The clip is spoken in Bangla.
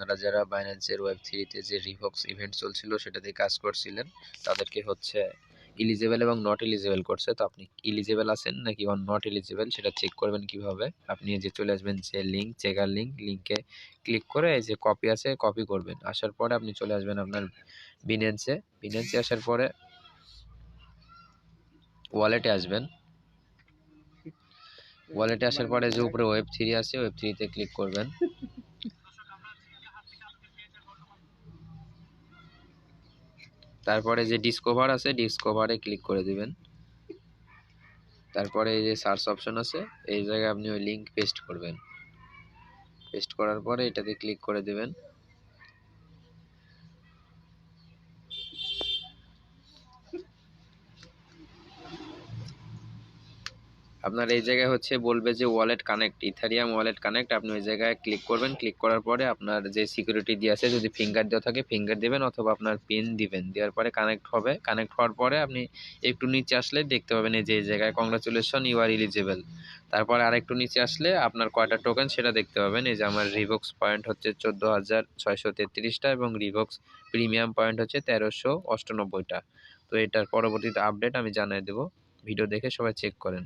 আপনারা যারা বাইন্যান্সের ওয়েব3 যে রিভক্স ইভেন্ট চলছিল সেটাতে কাজ করছিলেন তাদেরকে হচ্ছে ইলিজিবল এবং নট ইলিজিবল করছে। তো আপনি ইলিজিবল আছেন নাকি নট ইলিজিবল সেটা চেক করবেন কিভাবে? আপনি যে চলে আসবেন যে চেকার লিঙ্কে ক্লিক করে এই যে কপি আছে কপি করবেন। আসার পরে আপনি চলে আসবেন আপনার বিনেন্সে আসার পরে ওয়ালেটে আসবেন। ওয়ালেটে আসার পরে যে উপরে ওয়েব3 আছে ওয়েব3তে ক্লিক করবেন। তারপরে যে ডিসকভার আছে ডিসকভারে ক্লিক করে দিবেন। তারপরে এই যে সার্চ অপশন আছে এই জায়গায় আপনি ওই লিঙ্ক পেস্ট করবেন। পেস্ট করার পরে এটাতে ক্লিক করে দিবেন। আপনার এই জায়গায় হচ্ছে বলবে যে wallet connect, Ethereum wallet connect. আপনি ওই জায়গায় ক্লিক করবেন। ক্লিক করার পরে আপনার যে সিকিউরিটি দিয়ে আছে যদি ফিঙ্গার দেওয়া থাকে ফিঙ্গার দিবেন অথবা আপনার পিন দিবেন। দেওয়ার পরে কানেক্ট হবে। কানেক্ট হওয়ার পরে আপনি একটু নিচে আসলে দেখতে পাবেন এই যে এই জায়গায় কংগ্রাচুলেশন ইউ আর এলিজিবল। তারপরে আরেকটু নিচে আসলে আপনার কয়টা টোকেন সেটা দেখতে পাবেন। এই যে আমার রিভক্স পয়েন্ট হচ্ছে 14,633টা এবং রিভক্স প্রিমিয়াম পয়েন্ট হচ্ছে 1398টা। তো এটার পরবর্তীতে আপডেট আমি জানিয়ে দেবো। ভিডিও দেখে সবাই চেক করেন।